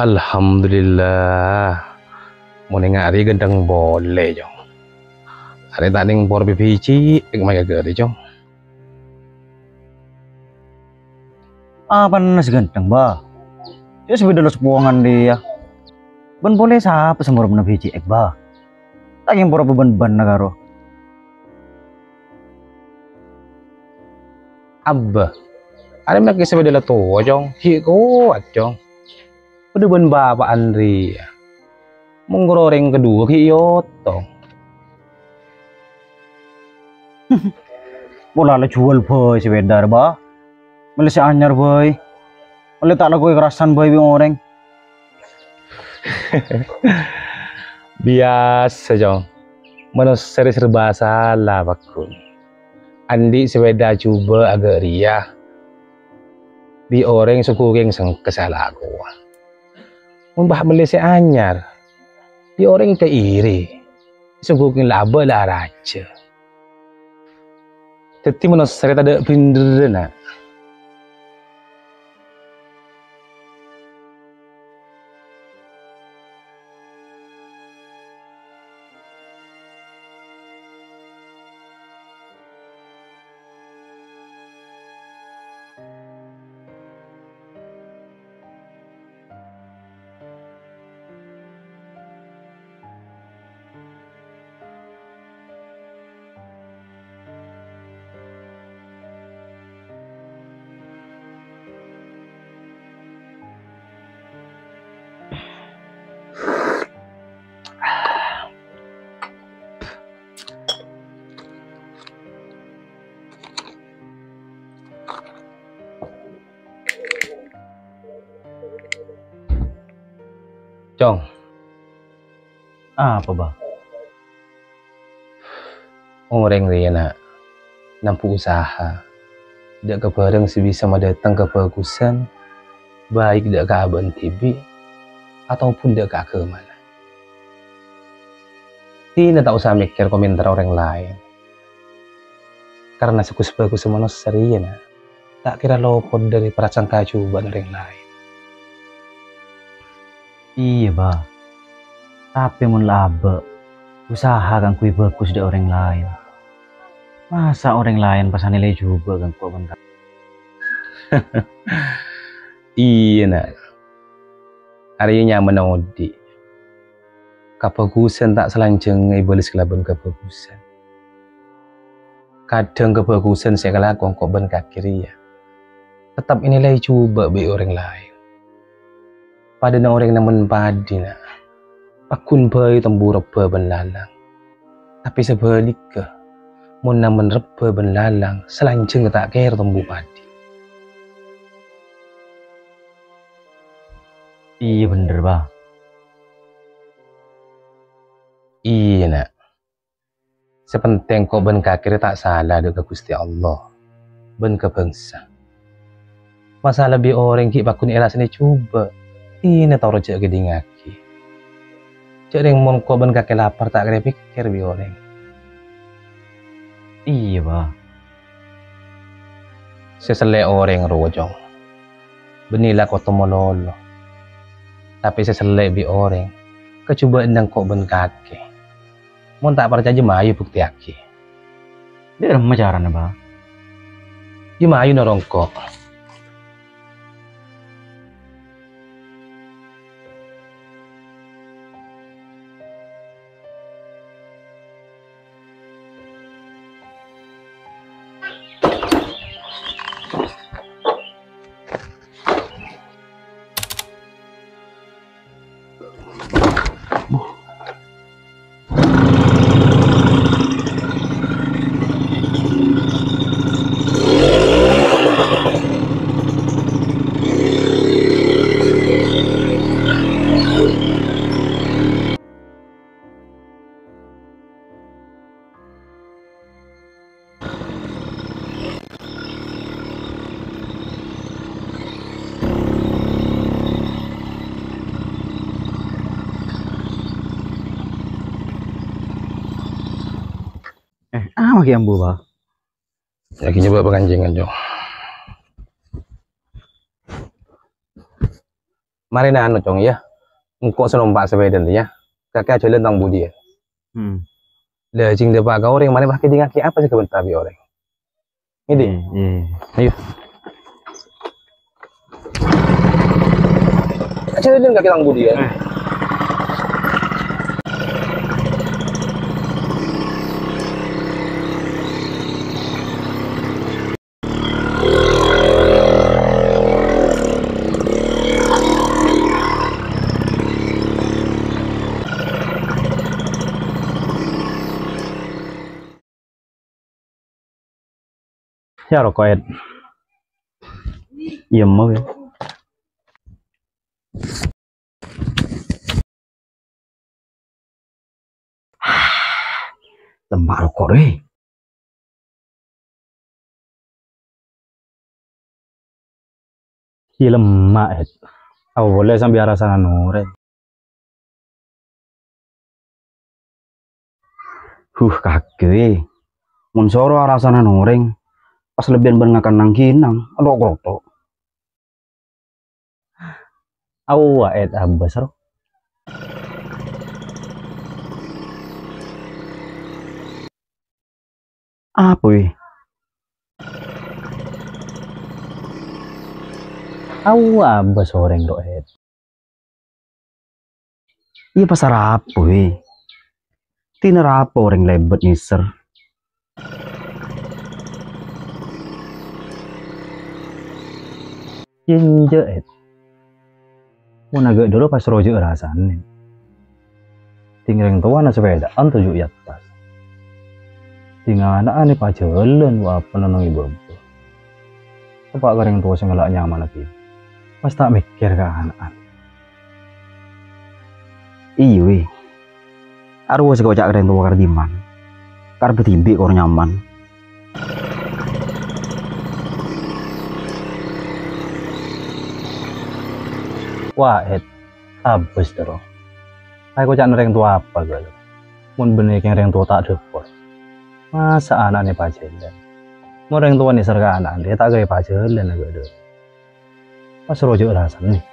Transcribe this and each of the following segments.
Alhamdulillah. Mau nengak hari gendeng boleh jong. Hari tak neng por pipici, mai gede jong. Apa nasi ganteng ba? Ya sebeda los buangan dia. Ben boleh siapa semua orang biji ek ba? Tak yang pura beban negaro. Abah, ada mereka sebeda tua jong. Hik kuat jong. Udah ben bapak Andri. Menggoreng kedua kiyotong. Bola le jual boy sebeda ba? Malaysia anyar boy. Oleh tak lagu kerasan boy bing orang. Biasa jong. Mana seri serba salah bakun. Andi sepeda coba agak ria. Di orang suku geng sang kesalah aku. Membah Malaysia anyar. Di orang ke iri. Suku geng laba lah raja. Jadi mana seri tak ada pindah nak. Jong, Apa ba? orang dia nak nampu usaha. Dak kebareng sebisa datang ke bagusan, baik dak ke Abang TV ataupun dak ke mana. Tidak tak usah mikir komentar orang lain. Karena suku sebagus semua serius, tak kira lopot dari prasangka cobaan orang lain. Iya ba. Tapi mun laba usaha kan kui bagus dari orang lain. Masa orang lain pas nilai juga kan kau bentar. Iya nak. Harinya menodi. Kebagusan tak selanceng iblis kelaban kebagusan. Kadang kebagusan saya kalah kongkok ben kiri ya. Tetap nilai coba bagi orang lain. Pada orang namun padi nak. Akun bayi tembur reba ben lalang. Tapi sebaliknya, mun namun reba ben lalang, selanceng tak kira tembu padi. Iya bener ba. Iya nak. Sepenting kau ben kaki tak salah dengan Gusti Allah. Ben ke bangsa. Masalah bi orang ki bakun elas ni coba. Ini tau rojak gede ngaki. Cek yang mon kau ben kaki lapar tak kira pikir bi orang. Iya ba. Seselek orang rojong. Benilah kau tomololo. Tapi seselek bi orang. Kecubaan dan kau ben kaki. Mon tak percaya jemayu bukti aki. Dia macaran ba. Jemayu norongkok. Maki ambu ba. Lagi nyoba pengancingan jong. Mari na anu cong ya. Engkau senompak sepeda ya. Kakak jalan tang budi ya. Lah jing depa ka orang mari pakai dingaki apa sih kebentar bi orang. Ini. Ayo. Jalan kaki tang budi ya. Ya rokok Ed. Iya mau ya. Lemak rokok deh. Iya lemak Ed. Aku boleh sambil rasa nure. Kaki. Mun soro rasa noreng. Pas lebihan berengakan nang kinang, aduh kroto. Awa Ed abas ro. Apa wih? Awa abas oreng do Ed. Iya pasar apa wih? Tina apa orang lebet niser. Jinje Ed. Mau agak dulu pas rojo rasanya. Tinggal yang tua na sepeda an tujuh atas. Tinggal anak ane pajalan wa apa nonong ibu. Apa gareng tua sing ngelak nyaman lagi. Pas tak mikir ke anak. Iya weh. Aru wes kocak gareng tua kardiman. Karena tibi kor nyaman. Wah, Ed, abis terus. Aku cak nereng tua apa gitu. Mun bener yang reng tua tak depos. Masa anaknya pajalan. Mau reng tua nih serga anak dia tak gaya pajalan agak deh. Pas rojo rasan nih.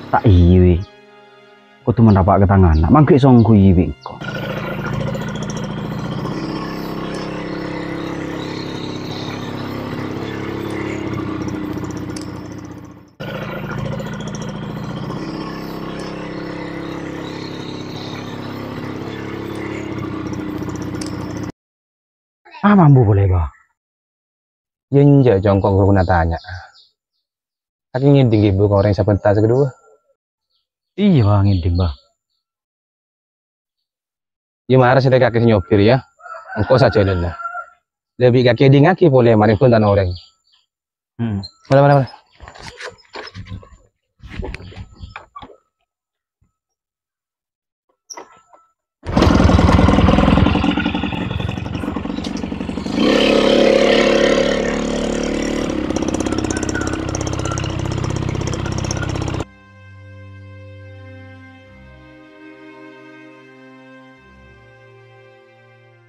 Tak iwi. Aku tuh mendapat ketangan. Mangkrik songku iwi kok. Mampu boleh bah. Yenja jongkok guna tanya. Aku ngiding ibu orang sebentar kedua. Iya bang ngiding bah. Ya marah sih kaki nyopir ya. Engkau saja lah. Lebih kaki dingaki boleh mari pun dan orang. Mana.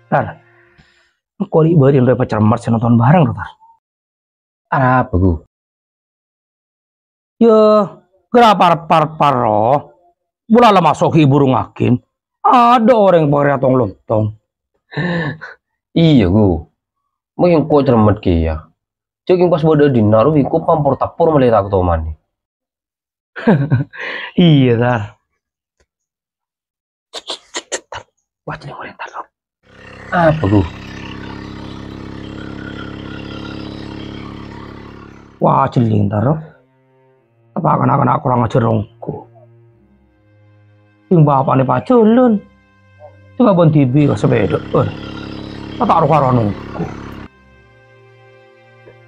Tar, kok ribet yang udah pacar Mars nonton bareng Tar? Apa gu? Ya, gerapar paro. Bulala masuk burung akin. Ada orang yang pakai ratong lontong. Iya gu. Mau yang kau cermat kia. Ceking pas bodoh dinar, wiku pampor tapur melihat aku mani. Iya Tar. Wah jadi orang Tar. Apa gu? Wah celing Tar. Apa anak-anak kurang ajar rongku. Yang bapak nih paculun. Coba bon TV ke sepeda. Tak taruh nungku.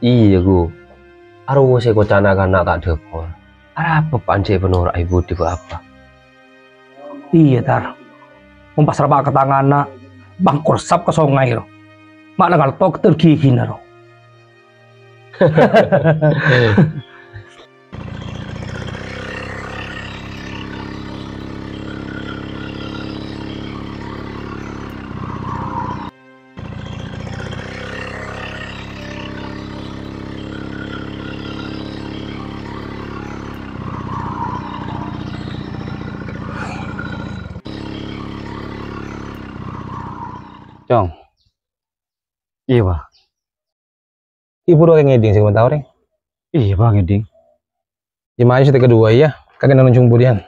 Iya gu. Aru saya kau cana anak tak depor. Apa panci penora ibu di apa? Iya Tar. Mempas rabak ke tangan nak. Bangkor sap ke sungai ro. Mak nagal tok tergigi na ro. Cong, Iya, Pak. ibu udah ngeding sebentar orang. Iya, Bang Eding. Gimana sih kedua ya? Kagak nunjuk budian.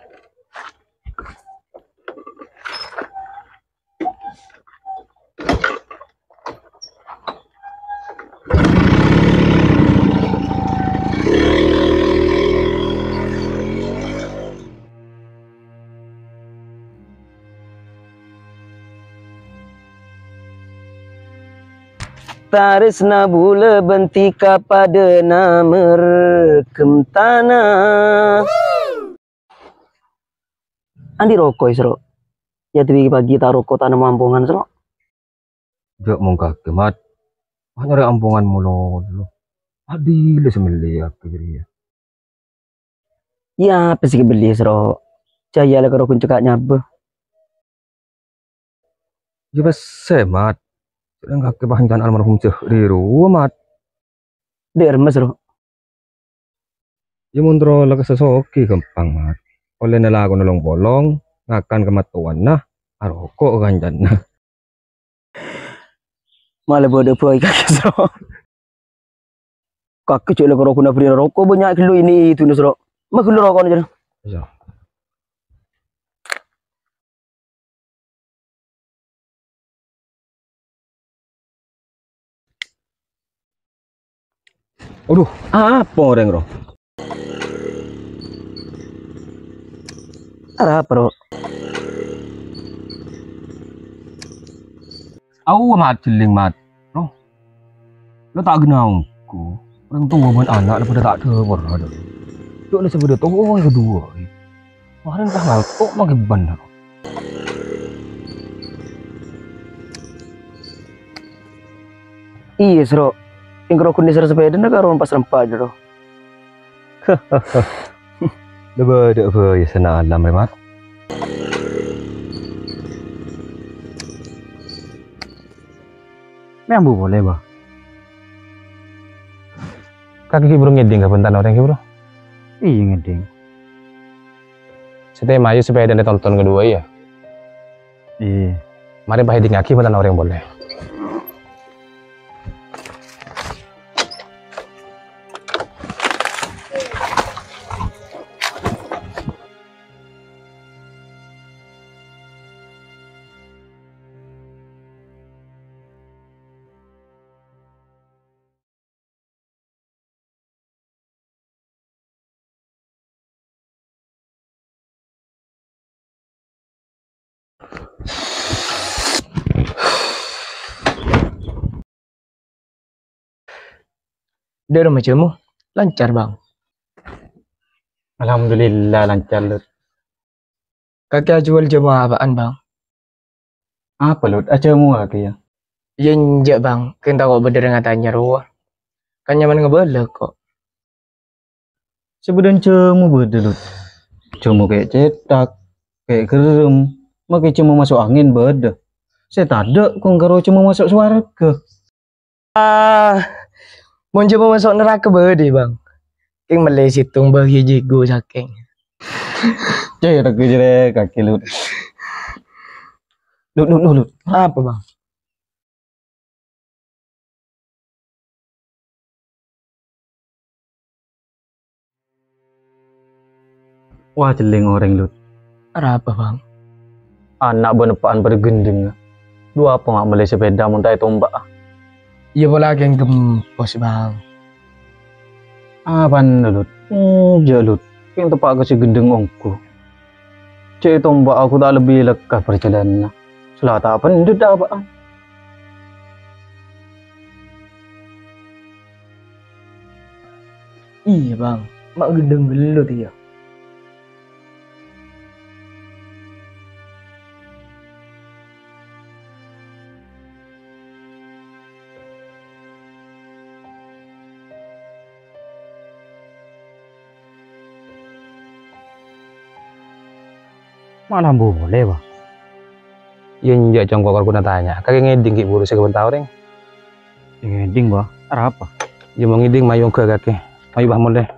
Tarisna bula bentika pada nama rekem tanah. Andi rokok isro. Ya tiba pagi tak rokok tanah mampungan isro. Jak mongkak kemat. Hanya ada ampungan mulu dulu. Adil semeli aku jadi ya. Ya pasti beli isro. Jaya lah kalau kuncuk nyabe. Ya bes semat. Sedang kakek bahankan almarhum di rumah. Der mas isro. Ya mundro laga sesoki gampang mat. Oleh nalago nolong bolong. Ngakan kematuan nah. Arokok ganjan nah. Malah bodoh boy kakek isro. Kakek cuy lah kalau kuna beri rokok banyak kilo ini itu isro. Mak kilo rokok aja. Ya. Aduh, apa orang roh? Ada apa bro? Aku mat celing mat. Roh. Lo tak kenal aku. Orang tua buat anak daripada tak ada berada. Duk lah sebeda tua yang kedua. Kemarin dah ngalkok makin benar. Iya isro. Yang kalau kundi sepeda nak karo pas rempah aja roh. Daripada apa ya sana alam remat. Memang boleh bah. Kaki bro ngeding kapan tanah orang bro? Iya ngeding. Saya maju sepeda di tonton kedua ya. Iya. Mari bahaya di ngaki pada orang boleh. Dia rumah macammu lancar bang. Alhamdulillah lancar lut. Kakek jual jemaah apaan bang? Apa lut? Acamu lagi ya? Ya njak bang, kita kok beda dengan tanya ruah. Kan nyaman ngebelek kok. Sebenarnya cemu beda lut. Cemu kayak cetak, kayak gerem, makai cemu masuk angin beda. Saya tak ada kong karo cemu masuk suaraga. Mau coba masuk neraka bede bang. Keng meleh situng bagi jigo saking. Cai aku jadi kaki lut. Lut. Apa bang? Wah celing orang lut. Ada apa bang? Anak benepaan bergendeng. Dua apa nggak meleh sepeda muntah tombak. Ya bola yang gempos bang. Apaan lut? Jalut. Yang tepak aku si gendeng ongku. Cek tombak aku tak lebih lekah perjalanan. Selata apa ndut apa? Iya bang, mak gendeng gelut ya. Malah boleh bah. Ya njak congkok aku tanya. Kakek ngeding ki buru sebentar orang. Ngeding bah. Ada apa? Ya mau ngeding mayung ke kakek. Mayu bah deh.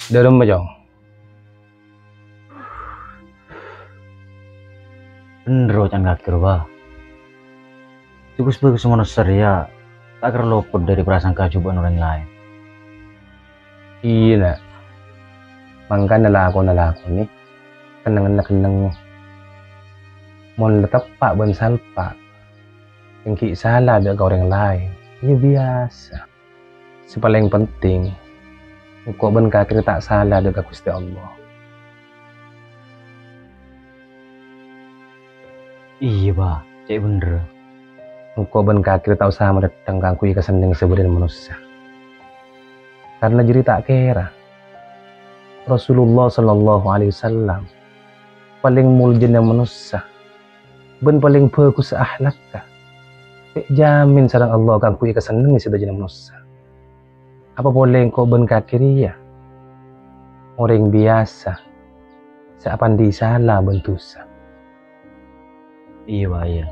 Dalam macam. Bener can kakir bah. Cukup sebagai semua ya tak kira luput dari prasangka cobaan orang lain. Iya nak. Mangkan nalako nih. Kenang. Mon tetap pak ben salpa. Yang ki salah ada ke orang lain. Ya biasa. Si paling penting. Kok ben kakir tak salah ada ke Gusti Allah. Iya bah, cek bener. Kok ben kakir tahu sama datang kangku keseneng sebenarnya manusia. Karena jadi tak kira. Rasulullah Sallallahu Alaihi Wasallam paling muljanya manusia. Ben paling bagus akhlaknya. Jamin sarang Allah kangku keseneng sudah jadi manusia. Apa boleh kau ben kakir ya? Orang biasa. Seapan di salah bentusa. Iya bah iya.